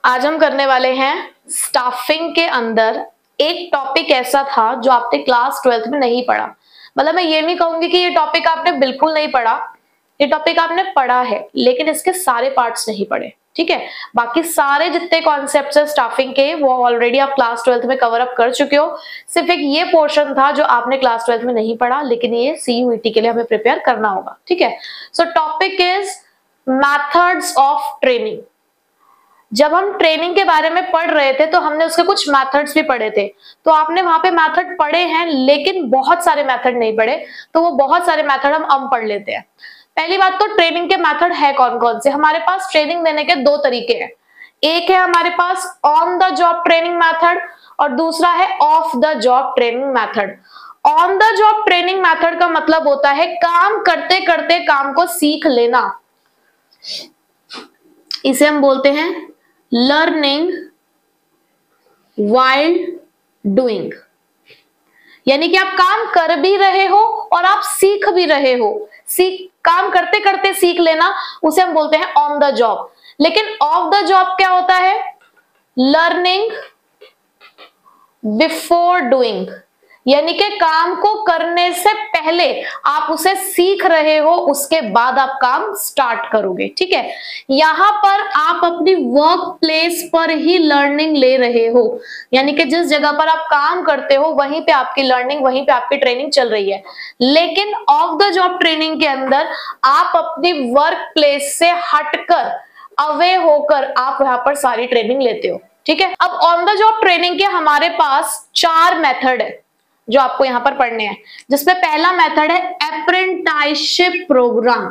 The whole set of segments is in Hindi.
आज हम करने वाले हैं स्टाफिंग के अंदर एक टॉपिक ऐसा था जो आपने क्लास 12th में नहीं पढ़ा। मतलब मैं ये नहीं कहूंगी कि ये टॉपिक आपने बिल्कुल नहीं पढ़ा, ये टॉपिक आपने पढ़ा है लेकिन इसके सारे पार्ट्स नहीं पढ़े। ठीक है, बाकी सारे जितने कॉन्सेप्ट्स है स्टाफिंग के वो ऑलरेडी आप क्लास 12th में कवर अप कर चुके हो। सिर्फ एक ये पोर्शन था जो आपने क्लास 12th में नहीं पढ़ा, लेकिन ये CUET के लिए हमें प्रिपेयर करना होगा। ठीक है, सो topic is methods of training. जब हम ट्रेनिंग के बारे में पढ़ रहे थे तो हमने उसके कुछ मेथड्स भी पढ़े थे, तो आपने वहां पे मेथड पढ़े हैं लेकिन बहुत सारे मेथड नहीं पढ़े, तो वो बहुत सारे मेथड हम पढ़ लेते हैं। पहली बात तो ट्रेनिंग के मेथड है कौन कौन से। हमारे पास ट्रेनिंग देने के दो तरीके हैं, एक है हमारे pass on the job training method और दूसरा है of the job training method. On the job training method का मतलब होता है काम करते करते काम को सीख लेना, इसे हम बोलते हैं लर्निंग वाइल डूइंग। यानी कि आप काम कर भी रहे हो और आप सीख भी रहे हो। काम करते करते सीख लेना, उसे हम बोलते हैं ऑन द जॉब। लेकिन ऑफ द जॉब क्या होता है? लर्निंग बिफोर डूइंग, यानी कि काम को करने से पहले आप उसे सीख रहे हो, उसके बाद आप काम स्टार्ट करोगे। ठीक है, यहां पर आप अपनी वर्क प्लेस पर ही लर्निंग ले रहे हो, यानी कि जिस जगह पर आप काम करते हो वहीं पे आपकी लर्निंग, वहीं पे आपकी ट्रेनिंग चल रही है। लेकिन ऑफ द जॉब ट्रेनिंग के अंदर आप अपनी वर्क प्लेस से हटकर, अवे होकर आप यहां पर सारी ट्रेनिंग लेते हो। ठीक है, अब ऑन द जॉब ट्रेनिंग के हमारे पास 4 मेथड है जो आपको यहां पर पढ़ने हैं, जिसमें पहला मेथड है अप्रेंटिसशिप प्रोग्राम।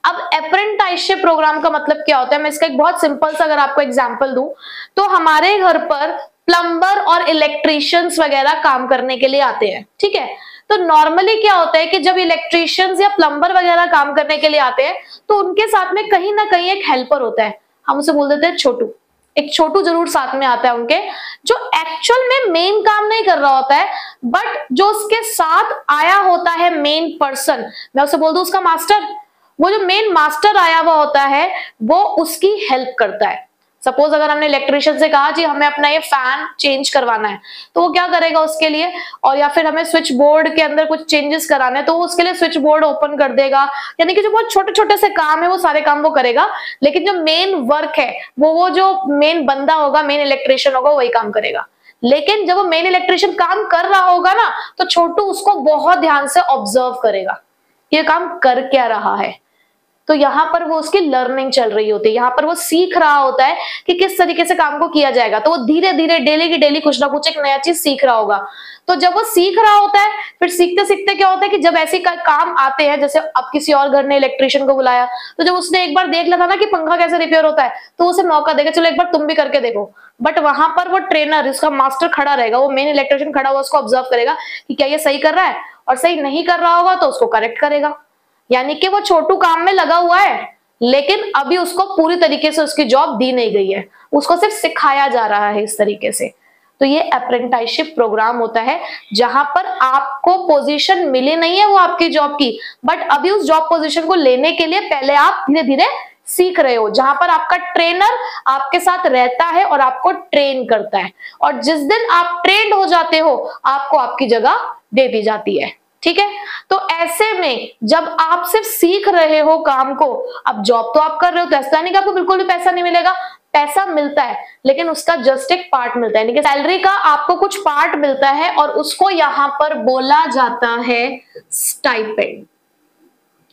अब अप्रेंटिसशिप प्रोग्राम का मतलब क्या होता है, मैं इसका एक बहुत सिंपल सा अगर आपको एग्जांपल दूं तो हमारे घर पर प्लम्बर और इलेक्ट्रिशियंस वगैरह काम करने के लिए आते हैं। ठीक है, तो नॉर्मली क्या होता है कि जब इलेक्ट्रिशियंस या प्लम्बर वगैरह काम करने के लिए आते हैं तो उनके साथ में कहीं ना कहीं एक हेल्पर होता है, हम उसे बोल देते हैं छोटू। एक छोटू जरूर साथ में आता है उनके, जो एक्चुअल में मेन काम नहीं कर रहा होता है, बट जो उसके साथ आया होता है मेन पर्सन, मैं उसे बोल दूं उसका मास्टर। वो जो मेन मास्टर आया हुआ होता है वो उसकी हेल्प करता है। सपोज अगर हमने इलेक्ट्रिशियन से कहा जी हमें अपना ये फैन चेंज करवाना है, तो वो क्या करेगा उसके लिए, और या फिर हमें स्विच बोर्ड के अंदर कुछ चेंजेस कराने हैं तो वो उसके लिए स्विच बोर्ड ओपन कर देगा। यानी कि जो बहुत छोटे छोटे से काम है वो सारे काम वो करेगा, लेकिन जो मेन वर्क है वो जो मेन बंदा होगा, मेन इलेक्ट्रिशियन होगा, वही काम करेगा। लेकिन जब वो मेन इलेक्ट्रिशियन काम कर रहा होगा ना तो छोटू उसको बहुत ध्यान से ऑब्जर्व करेगा, ये काम कर क्या रहा है। तो यहां पर वो उसकी लर्निंग चल रही होती है, यहां पर वो सीख रहा होता है कि किस तरीके से काम को किया जाएगा। तो वो धीरे धीरे डेली की डेली कुछ ना कुछ एक नया चीज सीख रहा होगा। तो जब वो सीख रहा होता है फिर सीखते सीखते क्या होता है कि जब ऐसे काम आते हैं, जैसे अब किसी और घर ने इलेक्ट्रिशियन को बुलाया, तो जब उसने एक बार देख लिया था ना कि पंखा कैसे रिपेयर होता है, तो उसे मौका देगा चलो एक बार तुम भी करके देखो। बट वहां पर वो ट्रेनर, उसका मास्टर खड़ा रहेगा, वो मेन इलेक्ट्रिशियन खड़ा हुआ उसको ऑब्जर्व करेगा कि क्या ये सही कर रहा है, और सही नहीं कर रहा होगा तो उसको करेक्ट करेगा। यानी कि वो छोटू काम में लगा हुआ है लेकिन अभी उसको पूरी तरीके से उसकी जॉब दी नहीं गई है, उसको सिर्फ सिखाया जा रहा है इस तरीके से। तो ये अप्रेंटिसशिप प्रोग्राम होता है जहां पर आपको पोजीशन मिली नहीं है वो आपकी जॉब की, बट अभी उस जॉब पोजीशन को लेने के लिए पहले आप धीरे धीरे सीख रहे हो, जहां पर आपका ट्रेनर आपके साथ रहता है और आपको ट्रेन करता है, और जिस दिन आप ट्रेंड हो जाते हो आपको आपकी जगह दे दी जाती है। ठीक है, तो ऐसे में जब आप सिर्फ सीख रहे हो काम को, अब जॉब तो आप कर रहे हो, तो ऐसा नहीं कि आपको बिल्कुल भी पैसा नहीं मिलेगा, पैसा मिलता है लेकिन उसका जस्ट एक पार्ट मिलता है, यानी कि सैलरी का आपको कुछ पार्ट मिलता है और उसको यहां पर बोला जाता है स्टाइपेंड।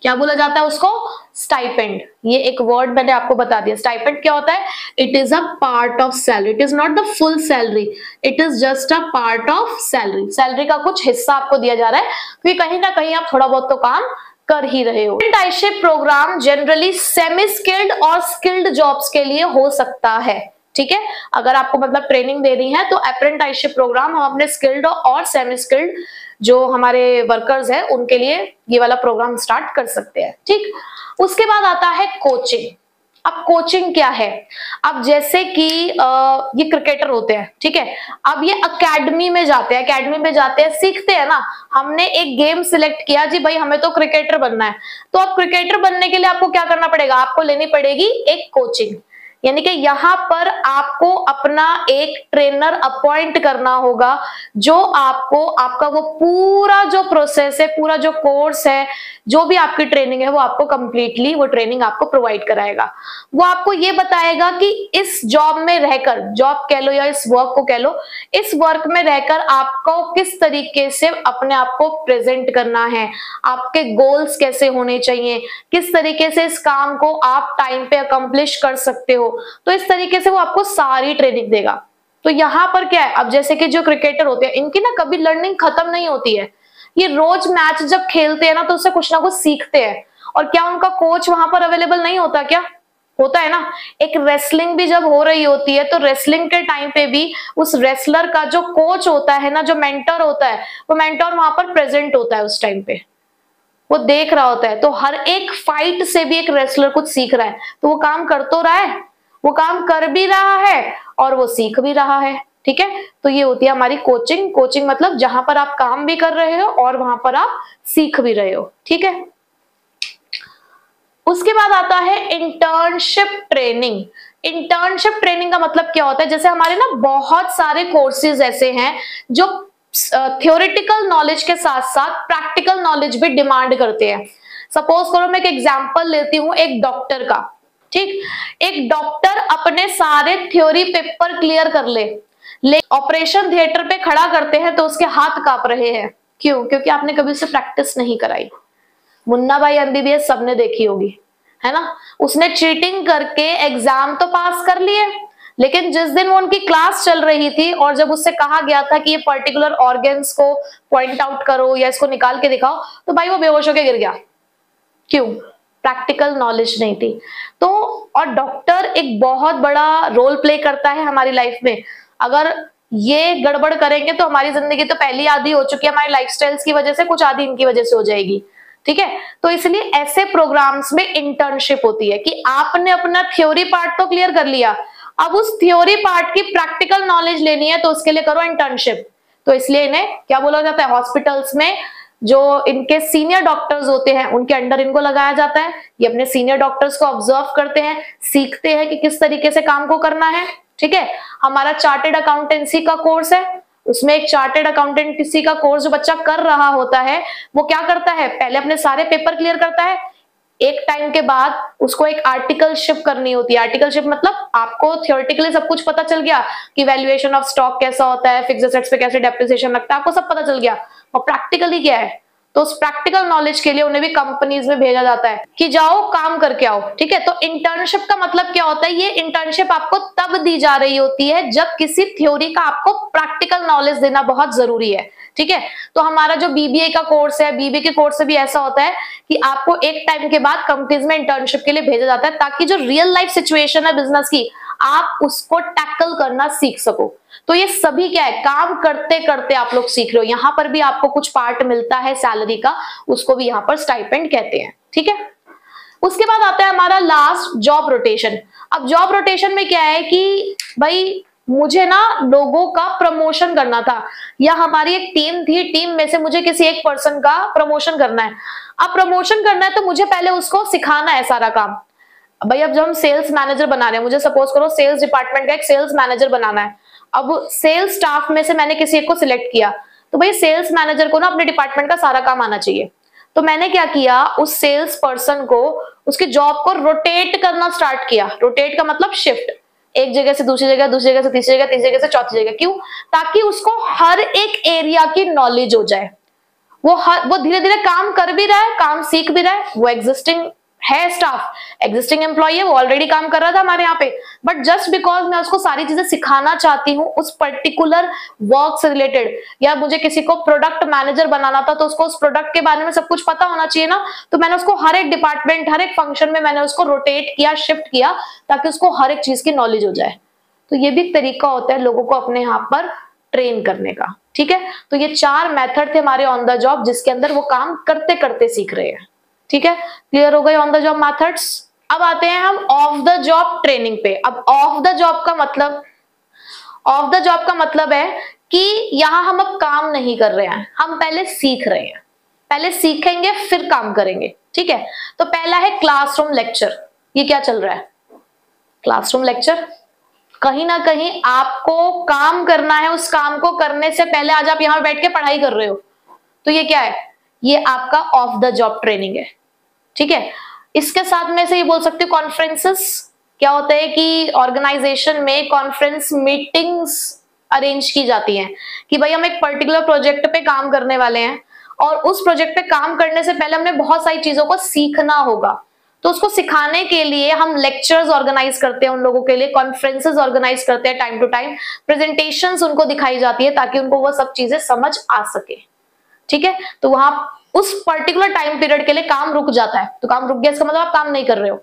क्या बोला जाता है उसको? स्टाइपेंड। ये एक वर्ड मैंने आपको बता दिया। स्टाइपेंड क्या होता है? It is a part of salary, it is not the full salary, it is just a part of salary. Salary का कुछ हिस्सा आपको दिया जा रहा है क्योंकि कहीं ना कहीं आप थोड़ा बहुत तो काम कर ही रहे हो। Apprenticeship program generally semi skilled और स्किल्ड जॉब्स के लिए हो सकता है। ठीक है, अगर आपको मतलब ट्रेनिंग देनी है तो अप्रेंटिसशिप प्रोग्राम हम अपने स्किल्ड और सेमी स्किल्ड जो हमारे वर्कर्स हैं उनके लिए ये वाला प्रोग्राम स्टार्ट कर सकते हैं। ठीक, उसके बाद आता है कोचिंग। अब कोचिंग क्या है? अब जैसे कि ये क्रिकेटर होते हैं, ठीक है, अब ये एकेडमी में जाते हैं, सीखते हैं ना। हमने एक गेम सिलेक्ट किया जी भाई हमें तो क्रिकेटर बनना है, तो अब क्रिकेटर बनने के लिए आपको क्या करना पड़ेगा? आपको लेनी पड़ेगी एक कोचिंग। यानी कि यहाँ पर आपको अपना एक ट्रेनर अपॉइंट करना होगा जो आपको आपका वो पूरा जो प्रोसेस है, पूरा जो कोर्स है, जो भी आपकी ट्रेनिंग है वो आपको कंप्लीटली वो ट्रेनिंग आपको प्रोवाइड कराएगा। वो आपको ये बताएगा कि इस जॉब में रहकर, जॉब कह लो या इस वर्क को कह लो, इस वर्क में रहकर आपको किस तरीके से अपने आप को प्रेजेंट करना है, आपके गोल्स कैसे होने चाहिए, किस तरीके से इस काम को आप टाइम पे अकम्प्लिश कर सकते हो। तो इस तरीके से वो आपको सारी ट्रेनिंग देगा। तो यहाँ पर क्या है, अब जैसे कि जो क्रिकेटर होते हैं इनकी ना कभी लर्निंग खत्म नहीं होती है। ये रोज मैच जब खेलते हैं ना तो उससे कुछ ना कुछ सीखते हैं। और क्या उनका कोच वहां पर अवेलेबल नहीं होता? क्या होता है ना। एक रेसलिंग भी जब हो रही होती है तो रेसलिंग के टाइम पे भी उस रेसलर का जो कोच होता है ना, जो मेंटर होता है, वो मेंटर वहां पर प्रेजेंट होता है उस टाइम पे, वो देख रहा होता है। तो हर एक फाइट से भी एक रेसलर कुछ सीख रहा है। तो वो काम कर तो रहा है, वो काम कर भी रहा है और वो सीख भी रहा है। ठीक है, तो ये होती है हमारी कोचिंग। कोचिंग मतलब जहां पर आप काम भी कर रहे हो और वहां पर आप सीख भी रहे हो। ठीक है, उसके बाद आता है इंटर्नशिप ट्रेनिंग। इंटर्नशिप ट्रेनिंग का मतलब क्या होता है, जैसे हमारे ना बहुत सारे कोर्सेज ऐसे हैं जो थ्योरेटिकल नॉलेज के साथ साथ प्रैक्टिकल नॉलेज भी डिमांड करते हैं। सपोज करो मैं एक एग्जांपल लेती हूँ एक डॉक्टर का। ठीक, एक डॉक्टर अपने सारे थ्योरी पेपर क्लियर कर ले ऑपरेशन थिएटर पे खड़ा करते हैं तो उसके हाथ कांप रहे हैं। क्यों? क्योंकि आपने कभी उसे प्रैक्टिस नहीं कराई। मुन्ना भाई एमबीबीएस सबने देखी होगी, है ना। उसने चीटिंग करके एग्जाम तो पास कर लिए, लेकिन जिस दिन वो उनकी क्लास चल रही थी और जब उससे कहा गया था कि ये पर्टिकुलर ऑर्गन्स को पॉइंट आउट करो या इसको निकाल के दिखाओ, तो भाई वो बेहोश होकर गिर गया। क्यों? प्रैक्टिकल नॉलेज नहीं थी। तो और डॉक्टर एक बहुत बड़ा रोल प्ले करता है हमारी लाइफ में। अगर ये गड़बड़ करेंगे तो हमारी जिंदगी तो पहली आधी हो चुकी है, हमारी लाइफस्टाइल्स की वजह से, कुछ आधी इनकी वजह से हो जाएगी। ठीक है, तो इसलिए ऐसे प्रोग्राम्स में इंटर्नशिप होती है कि आपने अपना थ्योरी पार्ट तो क्लियर कर लिया, अब उस थ्योरी पार्ट की प्रैक्टिकल नॉलेज लेनी है तो उसके लिए करो इंटर्नशिप। तो इसलिए इन्हें क्या बोला जाता है, हॉस्पिटल्स में जो इनके सीनियर डॉक्टर्स होते हैं उनके अंडर इनको लगाया जाता है। ये अपने सीनियर डॉक्टर्स को ऑब्जर्व करते हैं, सीखते हैं कि किस तरीके से काम को करना है। ठीक है, हमारा चार्टेड अकाउंटेंसी का कोर्स है, उसमें एक चार्टेड अकाउंटेंसी का कोर्स जो बच्चा कर रहा होता है वो क्या करता है, पहले अपने सारे पेपर क्लियर करता है। एक टाइम के बाद उसको एक आर्टिकलशिप करनी होती है। आर्टिकलशिप मतलब आपको थ्योरेटिकली सब कुछ पता चल गया कि वैल्यूएशन ऑफ स्टॉक कैसा होता है, फिक्स्ड एसेट्स पे कैसे डेप्रिसिएशन लगता है, आपको सब पता चल गया। और प्रैक्टिकली क्या है, तो उस प्रैक्टिकल नॉलेज के लिए उन्हें भी कंपनीज में भेजा जाता है कि जाओ काम करके आओ। ठीक है, तो इंटर्नशिप का मतलब क्या होता है, ये इंटर्नशिप आपको तब दी जा रही होती है जब किसी थ्योरी का आपको प्रैक्टिकल नॉलेज देना बहुत जरूरी है। ठीक है, तो हमारा जो बीबीए का कोर्स है, बीबीए के कोर्स से भी ऐसा होता है कि आपको एक टाइम के बाद कंपनीज में इंटर्नशिप के लिए भेजा जाता है ताकि जो रियल लाइफ सिचुएशन है बिजनेस की, आप उसको टैकल करना सीख सको। तो ये सभी क्या है, काम करते करते आप लोग सीख रहे हो। यहाँ पर भी आपको कुछ पार्ट मिलता है सैलरी का, उसको भी यहाँ पर स्टाइपेंड कहते हैं। ठीक है, उसके बाद आता है हमारा लास्ट जॉब रोटेशन। अब जॉब रोटेशन में क्या है कि भाई मुझे ना लोगों का प्रमोशन करना था, या हमारी एक टीम थी, टीम में से मुझे किसी एक पर्सन का प्रमोशन करना है। अब प्रमोशन करना है तो मुझे पहले उसको सिखाना है सारा काम। भाई अब जब हम सेल्स मैनेजर बना रहे हैं, मुझे सपोज करो सेल्स डिपार्टमेंट का एक सेल्स मैनेजर बनाना है। अब सेल्स स्टाफ में से मैंने किसी एक को सिलेक्ट किया, तो भाई सेल्स मैनेजर को ना अपने डिपार्टमेंट का सारा काम आना चाहिए। तो मैंने क्या किया, उस सेल्स पर्सन को उसकी जॉब को रोटेट करना स्टार्ट किया। रोटेट का मतलब शिफ्ट, एक जगह से दूसरी जगह, दूसरी जगह से तीसरी जगह, तीसरी जगह से चौथी जगह। क्यों? ताकि उसको हर एक एरिया की नॉलेज हो जाए। वो धीरे धीरे काम कर भी रहा है, काम सीख भी रहा है। वो एग्जिस्टिंग है स्टाफ, एग्जिस्टिंग एम्प्लॉय है, वो ऑलरेडी काम कर रहा था हमारे यहाँ पे, बट जस्ट बिकॉज मैं उसको सारी चीजें सिखाना चाहती हूँ उस पर्टिकुलर वर्क से रिलेटेड, या मुझे किसी को प्रोडक्ट मैनेजर बनाना था तो उसको उस प्रोडक्ट के बारे में सब कुछ पता होना चाहिए ना, तो मैंने उसको हर एक डिपार्टमेंट, हर एक फंक्शन में मैंने उसको रोटेट किया, शिफ्ट किया, ताकि उसको हर एक चीज की नॉलेज हो जाए। तो ये भी एक तरीका होता है लोगों को अपने यहाँ पर ट्रेन करने का। ठीक है, तो ये 4 मेथड थे हमारे ऑन द जॉब, जिसके अंदर वो काम करते करते सीख रहे हैं। ठीक है, क्लियर हो गए ऑन द जॉब मेथड्स। अब आते हैं हम ऑफ द जॉब ट्रेनिंग पे। अब ऑफ द जॉब का मतलब है कि यहां हम अब काम नहीं कर रहे हैं, हम पहले सीख रहे हैं। पहले सीखेंगे फिर काम करेंगे। ठीक है, तो पहला है क्लासरूम लेक्चर। ये क्या चल रहा है, क्लासरूम लेक्चर। कहीं ना कहीं आपको काम करना है, उस काम को करने से पहले आज आप यहां बैठ के पढ़ाई कर रहे हो, तो ये क्या है? ये आपका ऑफ द जॉब ट्रेनिंग है, ठीक है। इसके साथ में से ये बोल सकते हो कॉन्फ्रेंसेस। क्या होता है कि ऑर्गेनाइजेशन में कॉन्फ्रेंस मीटिंग्स अरेंज की जाती हैं कि भाई हम एक पर्टिकुलर प्रोजेक्ट पे काम करने वाले हैं और उस प्रोजेक्ट पे काम करने से पहले हमने बहुत सारी चीजों को सीखना होगा, तो उसको सिखाने के लिए हम लेक्चर्स ऑर्गेनाइज करते हैं, उन लोगों के लिए कॉन्फ्रेंसेस ऑर्गेनाइज करते हैं, टाइम टू टाइम प्रेजेंटेशंस उनको दिखाई जाती है ताकि उनको वो सब चीजें समझ आ सके, ठीक है। तो वहां उस पर्टिकुलर टाइम पीरियड के लिए काम रुक जाता है। तो काम रुक गया इसका मतलब आप काम नहीं कर रहे हो,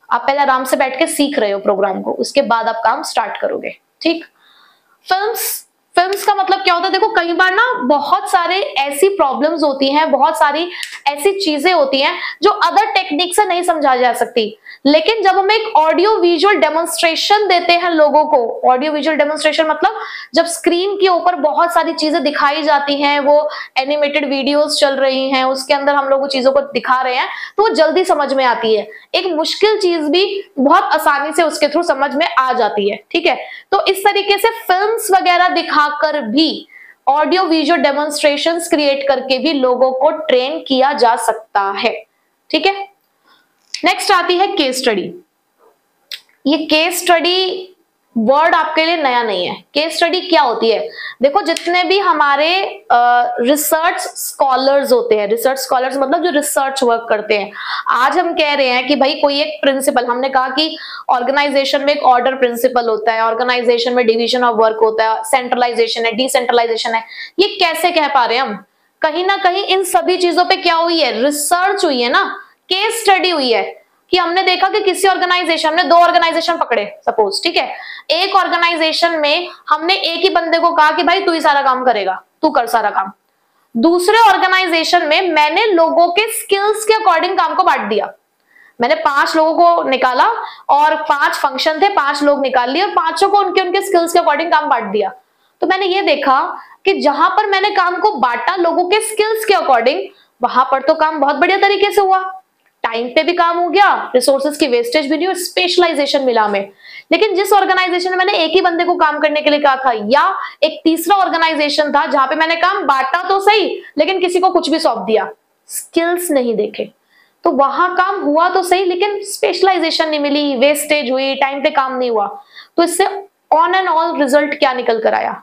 आप पहले आराम से बैठ के सीख रहे हो प्रोग्राम को, उसके बाद आप काम स्टार्ट करोगे, ठीक। फिल्म्स का मतलब क्या होता है? देखो कई बार ना बहुत सारे ऐसी प्रॉब्लम्स होती हैं, बहुत सारी ऐसी चीजें होती हैं जो अदर टेक्निक से नहीं समझा जा सकती, लेकिन जब हम एक ऑडियो विजुअल डेमोन्स्ट्रेशन देते हैं लोगों को, ऑडियो विजुअल डेमोन्स्ट्रेशन मतलब जब स्क्रीन के ऊपर बहुत सारी चीजें दिखाई जाती हैं, वो एनिमेटेड वीडियोस चल रही हैं, उसके अंदर हम लोग चीजों को दिखा रहे हैं, तो वो जल्दी समझ में आती है। एक मुश्किल चीज भी बहुत आसानी से उसके थ्रू समझ में आ जाती है, ठीक है। तो इस तरीके से फिल्म्स वगैरह दिखाकर भी, ऑडियो विजुअल डेमोन्स्ट्रेशंस क्रिएट करके भी लोगों को ट्रेन किया जा सकता है, ठीक है। नेक्स्ट आती है केस स्टडी। ये केस स्टडी वर्ड आपके लिए नया नहीं है। केस स्टडी क्या होती है? देखो जितने भी हमारे रिसर्च स्कॉलर्स होते हैं, रिसर्च स्कॉलर्स मतलब जो रिसर्च वर्क करते हैं, आज हम कह रहे हैं कि भाई कोई एक प्रिंसिपल, हमने कहा कि ऑर्गेनाइजेशन में एक ऑर्डर प्रिंसिपल होता है, ऑर्गेनाइजेशन में डिवीजन ऑफ वर्क होता है, सेंट्रलाइजेशन है, डिसेंट्रलाइजेशन है, ये कैसे कह पा रहे हैं हम? कहीं ना कहीं इन सभी चीजों पे क्या हुई है? रिसर्च हुई है ना, केस स्टडी हुई है कि हमने देखा कि किसी ऑर्गेनाइजेशन, हमने दो ऑर्गेनाइजेशन पकड़े सपोज, ठीक है। एक ऑर्गेनाइजेशन में हमने एक ही बंदे को कहा कि भाई तू ही सारा काम करेगा, तू कर सारा काम। दूसरे ऑर्गेनाइजेशन में मैंने लोगों के स्किल्स के अकॉर्डिंग काम को बांट दिया। मैंने 5 लोगों को निकाला और 5 फंक्शन थे, 5 लोग निकाल लिए और 5 को उनके उनके स्किल्स के अकॉर्डिंग काम बांट दिया। तो मैंने ये देखा कि जहां पर मैंने काम को बांटा लोगों के स्किल्स के अकॉर्डिंग, वहां पर तो काम बहुत बढ़िया तरीके से हुआ, टाइम पे भी काम हो गया, रिसोर्सेज की वेस्टेज भी नहीं और स्पेशलाइजेशन मिला हमें। लेकिन जिस ऑर्गेनाइजेशन में मैंने एक ही बंदे को काम करने के लिए कहा था, या एक तीसरा ऑर्गेनाइजेशन था जहां पे मैंने काम बांटा तो सही लेकिन किसी को कुछ भी सौंप दिया, स्किल्स नहीं देखे, तो वहां काम हुआ तो सही लेकिन स्पेशलाइजेशन नहीं मिली, वेस्टेज हुई, टाइम पे काम नहीं हुआ। तो इससे ऑन एंड ऑल रिजल्ट क्या निकल कर आया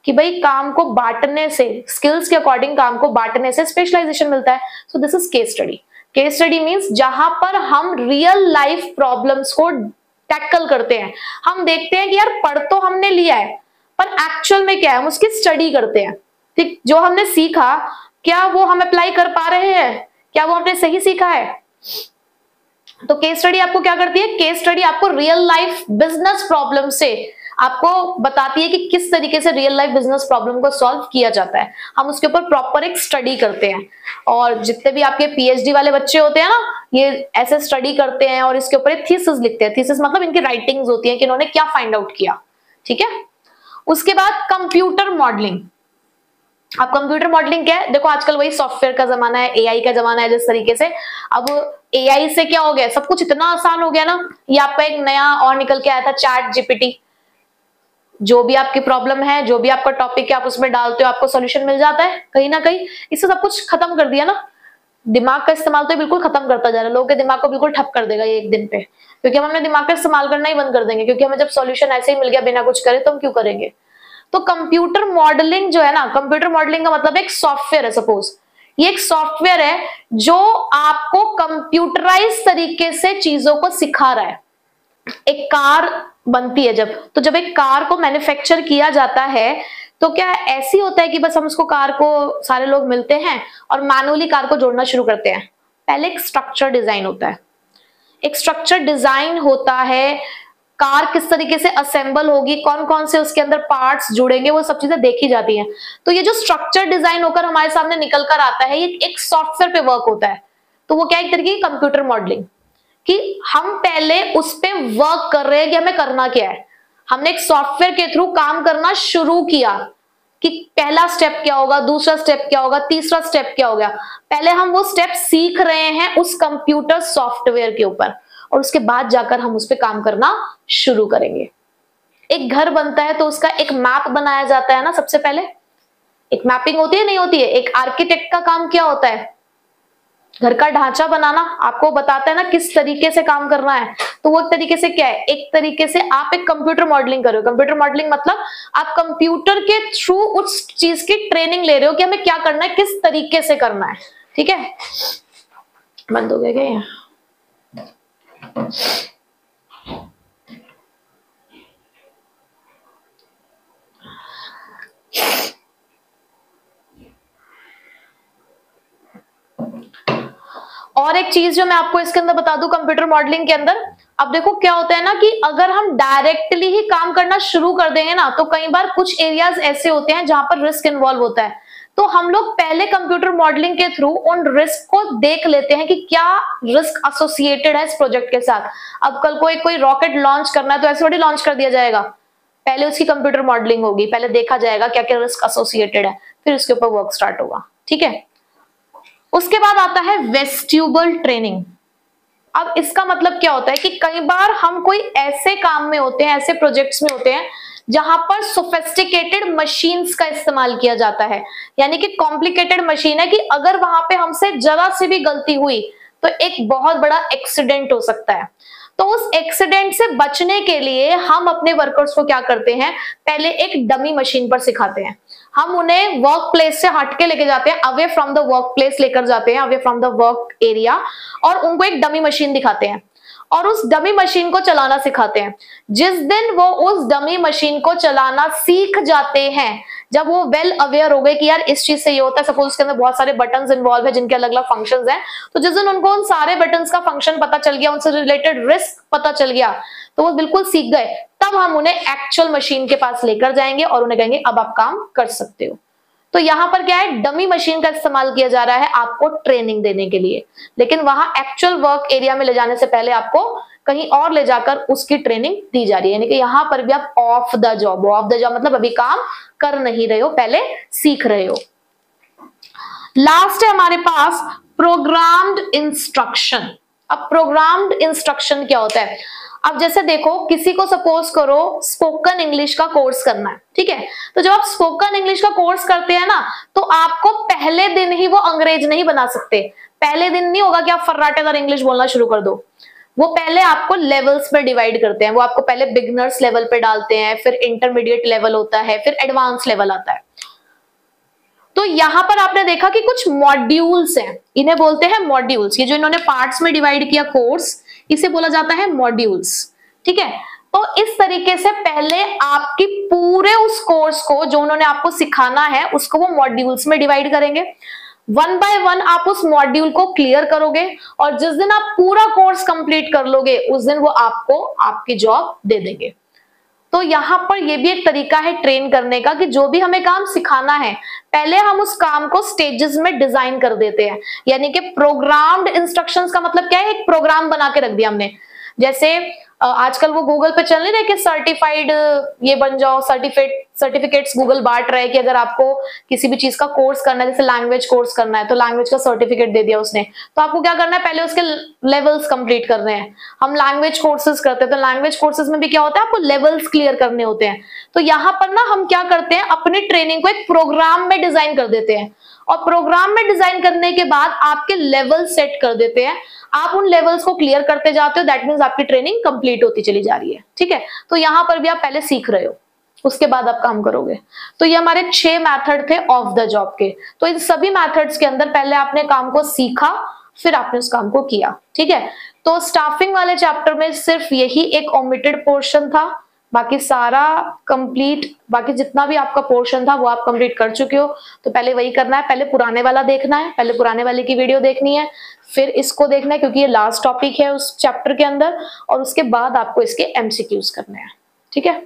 कि भाई काम को बांटने से, स्किल्स के अकॉर्डिंग काम को बांटने से स्पेशलाइजेशन मिलता है। So this is case study. Case study means जहां पर हम रियल लाइफ प्रॉब्लम्स को टैकल करते हैं। हम देखते हैं कि यार पढ़ तो हमने लिया है पर एक्चुअल में क्या है, हम उसकी स्टडी करते हैं, ठीक। जो हमने सीखा क्या वो हम अप्लाई कर पा रहे हैं, क्या वो हमने सही सीखा है? तो केस स्टडी आपको क्या करती है? केस स्टडी आपको रियल लाइफ बिजनेस प्रॉब्लम से आपको बताती है कि किस तरीके से रियल लाइफ बिजनेस प्रॉब्लम को सॉल्व किया जाता है। हम उसके ऊपर प्रॉपर एक स्टडी करते हैं और जितने भी आपके पीएचडी वाले बच्चे होते हैं ना, ये ऐसे स्टडी करते हैं और इसके ऊपर एक थीसिस लिखते हैं। थीसिस मतलब इनकी राइटिंग्स होती है कि इन्होंने क्या फाइंड आउट किया, ठीक है। उसके बाद कंप्यूटर मॉडलिंग। अब कंप्यूटर मॉडलिंग क्या है? देखो आजकल वही सॉफ्टवेयर का जमाना है, एआई का जमाना है। जिस तरीके से अब एआई से क्या हो गया, सब कुछ इतना आसान हो गया ना। ये आपका एक नया और निकल के आया था, चैट जीपीटी। जो भी आपकी प्रॉब्लम है, जो भी आपका टॉपिक है, आप उसमें डालते हो, आपको सॉल्यूशन मिल जाता है। कहीं ना कहीं इससे सब कुछ खत्म कर दिया ना, दिमाग का इस्तेमाल तो बिल्कुल खत्म करता जा रहा है। लोगों के दिमाग को बिल्कुल ठप कर देगा ये एक दिन पे, क्योंकि हम अपने दिमाग का इस्तेमाल करना ही बंद कर देंगे, क्योंकि हमें जब सॉल्यूशन ऐसे ही मिल गया बिना कुछ करे तो हम क्यों करेंगे। तो कंप्यूटर मॉडलिंग जो है ना, कंप्यूटर मॉडलिंग का मतलब एक सॉफ्टवेयर है। सपोज ये एक सॉफ्टवेयर है जो आपको कंप्यूटराइज तरीके से चीजों को सिखा रहा है। एक कार बनती है तो जब एक कार को मैन्युफैक्चर किया जाता है तो क्या ऐसी होता है कि बस हम उसको, कार को सारे लोग मिलते हैं और मैनुअली कार को जोड़ना शुरू करते हैं? पहले एक स्ट्रक्चर डिजाइन होता है, एक स्ट्रक्चर डिजाइन होता है, कार किस तरीके से असेंबल होगी, कौन कौन से उसके अंदर पार्ट्स जुड़ेंगे, वो सब चीजें देखी जाती हैं। तो ये जो स्ट्रक्चर डिजाइन होकर हमारे सामने निकल कर आता है, ये एक सॉफ्टवेयर पे वर्क होता है। तो वो क्या एक तरीके की कंप्यूटर मॉडलिंग, कि हम पहले उस पे वर्क कर रहे हैं कि हमें करना क्या है। हमने एक सॉफ्टवेयर के थ्रू काम करना शुरू किया कि पहला स्टेप क्या होगा, दूसरा स्टेप क्या होगा, तीसरा स्टेप क्या होगा। पहले हम वो स्टेप सीख रहे हैं उस कंप्यूटर सॉफ्टवेयर के ऊपर, और उसके बाद जाकर हम उस पर काम करना शुरू करेंगे। एक घर बनता है तो उसका एक मैप बनाया जाता है ना, सबसे पहले एक मैपिंग होती है, नहीं होती है? एक आर्किटेक्ट का काम क्या होता है? घर का ढांचा बनाना, आपको बताता है ना किस तरीके से काम करना है। तो वो एक तरीके से क्या है, एक तरीके से आप एक कंप्यूटर मॉडलिंग कर रहे हो। कंप्यूटर मॉडलिंग मतलब आप कंप्यूटर के थ्रू उस चीज की ट्रेनिंग ले रहे हो कि हमें क्या करना है, किस तरीके से करना है। ठीक है, बंद हो गया क्या ये? और एक चीज जो मैं आपको इसके अंदर बता दूं कंप्यूटर मॉडलिंग के अंदर, अब देखो क्या होता है ना कि अगर हम डायरेक्टली ही काम करना शुरू कर देंगे ना, तो कई बार कुछ एरियाज ऐसे होते हैं जहां पर रिस्क इन्वॉल्व होता है। तो हम लोग पहले कंप्यूटर मॉडलिंग के थ्रू उन रिस्क को देख लेते हैं कि क्या रिस्क एसोसिएटेड है इस प्रोजेक्ट के साथ। अब कल कोई रॉकेट लॉन्च करना है तो ऐसे थोड़ी लॉन्च कर दिया जाएगा, पहले उसकी कंप्यूटर मॉडलिंग होगी, पहले देखा जाएगा क्या क्या रिस्क एसोसिएटेड है, फिर उसके ऊपर वर्क स्टार्ट होगा। ठीक है, उसके बाद आता है वेस्ट्यूबल ट्रेनिंग। अब इसका मतलब क्या होता है कि कई बार हम कोई ऐसे काम में होते हैं, ऐसे प्रोजेक्ट्स में होते हैं जहां पर सोफिस्टिकेटेड मशीन्स का इस्तेमाल किया जाता है, यानी कि कॉम्प्लिकेटेड मशीन है कि अगर वहां पे हमसे जरा सी भी गलती हुई तो एक बहुत बड़ा एक्सीडेंट हो सकता है। तो उस एक्सीडेंट से बचने के लिए हम अपने वर्कर्स को क्या करते हैं, पहले एक डमी मशीन पर सिखाते हैं। हम उन्हें वर्क प्लेस से हटके लेके जाते हैं, away from the work place लेकर जाते हैं, away from the work area, और उनको एक डमी मशीन दिखाते हैं और उस डमी मशीन को चलाना सिखाते हैं। जिस दिन वो उस डमी मशीन को चलाना सीख जाते हैं, जब वो वेल अवेयर हो गए कि यार इस चीज से ये होता है, सपोज उसके अंदर बहुत सारे बटन्स इन्वॉल्व है जिनके अलग अलग फंक्शंस हैं, तो जिस दिन उनको उन सारे बटन्स का फंक्शन पता चल गया, उनसे रिलेटेड रिस्क पता चल गया, तो वो बिल्कुल सीख गए, तब हम उन्हें एक्चुअल मशीन के पास लेकर जाएंगे और उन्हें कहेंगे अब आप काम कर सकते हो। तो यहां पर क्या है, डमी मशीन का इस्तेमाल किया जा रहा है आपको ट्रेनिंग देने के लिए, लेकिन वहां एक्चुअल वर्क एरिया में ले जाने से पहले आपको कहीं और ले जाकर उसकी ट्रेनिंग दी जा रही है। यानी कि यहां पर भी आप ऑफ द जॉब मतलब अभी काम कर नहीं रहे हो, पहले सीख रहे हो। लास्ट है हमारे पास प्रोग्राम्ड इंस्ट्रक्शन। अब प्रोग्राम्ड इंस्ट्रक्शन क्या होता है? अब जैसे देखो, किसी को सपोज करो स्पोकन इंग्लिश का कोर्स करना है, ठीक है, तो जब आप स्पोकन इंग्लिश का कोर्स करते हैं ना, तो आपको पहले दिन ही वो अंग्रेज नहीं बना सकते। पहले दिन नहीं होगा कि आप फर्राटेदार इंग्लिश बोलना शुरू कर दो। वो पहले आपको लेवल्स में डिवाइड करते हैं। वो आपको पहले बिगिनर्स लेवल पे डालते हैं, फिर इंटरमीडिएट लेवल होता है, फिर एडवांस लेवल आता है। तो यहां पर आपने देखा कि कुछ मॉड्यूल्स हैं, इन्हें बोलते हैं मॉड्यूल्स। ये जो इन्होंने पार्ट्स में डिवाइड किया कोर्स, इसे बोला जाता है मॉड्यूल्स। ठीक है, तो इस तरीके से पहले आपकी पूरे उस कोर्स को जो उन्होंने आपको सिखाना है उसको वो मॉड्यूल्स में डिवाइड करेंगे। वन बाय वन आप उस मॉड्यूल को क्लियर करोगे और जिस दिन आप पूरा कोर्स कंप्लीट कर लोगे उस दिन वो आपको आपकी जॉब दे देंगे। तो यहां पर ये भी एक तरीका है ट्रेन करने का कि जो भी हमें काम सिखाना है पहले हम उस काम को स्टेजेस में डिजाइन कर देते हैं। यानी कि प्रोग्राम्ड इंस्ट्रक्शंस का मतलब क्या है, एक प्रोग्राम बना के रख दिया हमने। जैसे आजकल वो गूगल पे चल नहीं रहे कि सर्टिफाइड ये बन जाओ, सर्टिफिकेट्स गूगल बांट रहे हैं कि अगर आपको किसी भी चीज का कोर्स करना है, जैसे लैंग्वेज कोर्स करना है तो लैंग्वेज का सर्टिफिकेट दे दिया उसने, तो आपको क्या करना है, पहले उसके लेवल्स कंप्लीट करने हैं। हम लैंग्वेज कोर्सेज करते हैं तो लैंग्वेज कोर्सेज में भी क्या होता है, आपको लेवल्स क्लियर करने होते हैं। तो यहाँ पर ना हम क्या करते हैं, अपनी ट्रेनिंग को एक प्रोग्राम में डिजाइन कर देते हैं और प्रोग्राम में डिजाइन करने के बाद आपके लेवल सेट कर देते हैं। आप उन लेवल्स को क्लियर करते जाते हो, दैट मींस आपकी ट्रेनिंग कंप्लीट होती चली जा रही है। ठीक है, तो यहां पर भी आप पहले सीख रहे हो, उसके बाद आप काम करोगे। तो ये हमारे 6 मेथड थे ऑफ द जॉब के। तो इन सभी मेथड्स के अंदर पहले आपने काम को सीखा, फिर आपने उस काम को किया। ठीक है, तो स्टाफिंग वाले चैप्टर में सिर्फ यही एक ओमिटेड पोर्शन था, बाकी सारा कंप्लीट, बाकी जितना भी आपका पोर्शन था वो आप कंप्लीट कर चुके हो। तो पहले वही करना है, पहले पुराने वाला देखना है, पहले पुराने वाले की वीडियो देखनी है, फिर इसको देखना है क्योंकि ये लास्ट टॉपिक है उस चैप्टर के अंदर, और उसके बाद आपको इसके एमसीक्यूज करने हैं। ठीक है।